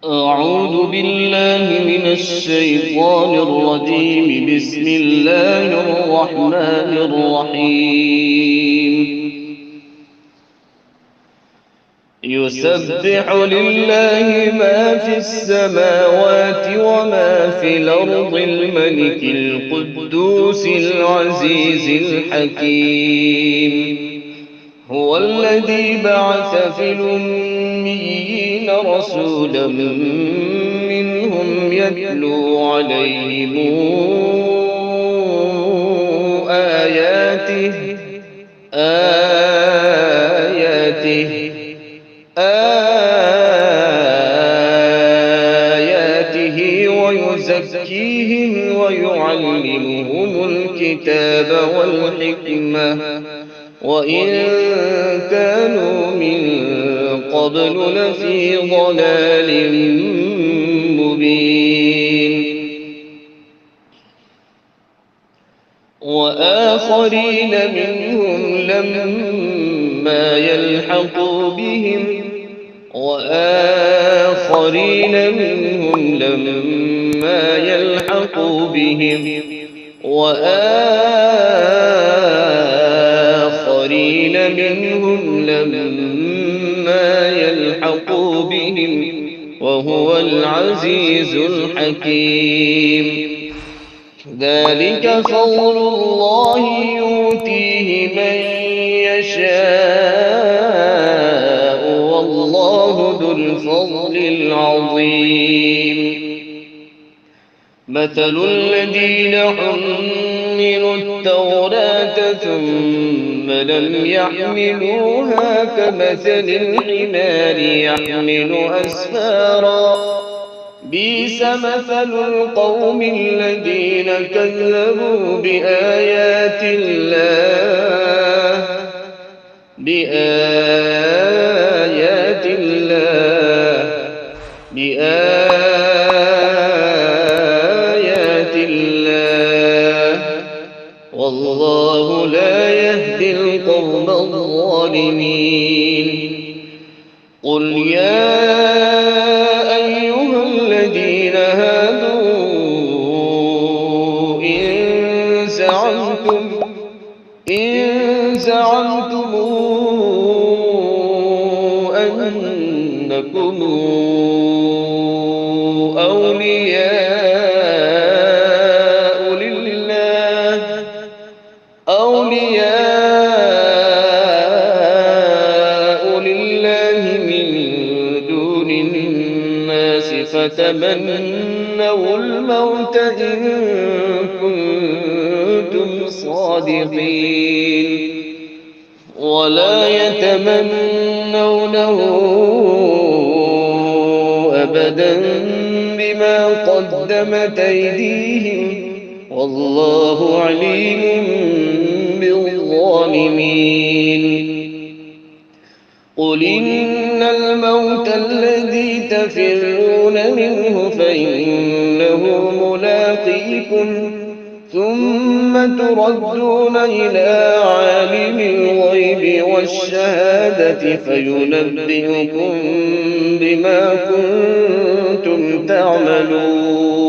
أعوذ بالله من الشيطان الرجيم. بسم الله الرحمن الرحيم. يسبح لله ما في السماوات وما في الأرض الملك القدوس العزيز الحكيم. هو الذي بعث في الأميين رسولا منهم يتلو عليهم آياته آياته آياته ويزكيهم ويعلمهم الكتاب والحكمة وإن كانوا من قبل لفي ضلال مبين. وآخرين منهم لما يلحقوا بهم وهو العزيز الحكيم. ذلك فضل الله يؤتيه من يشاء والله ذو الفضل العظيم. مثل الذين حملوا التوراة ثم لم يحملوها كمثل الحمار يحمل أسفارا بئس مثل القوم الذين كذبوا بآيات الله والله لا يهدي القوم الظالمين. قل يا أيها الذين هادوا إن زعمتم أنكم أولياء لله من دون الناس فتمنوا الموت إن كنتم صادقين ولا يتمنونه أبدا بما قدمت أيديهم والله عليم بالظالمين. قل إن الموت الذي تفرون منه فإنه ملاقيكم ثم تردون إلى عالم الغيب والشهادة فينبئكم بما كنتم تعملون.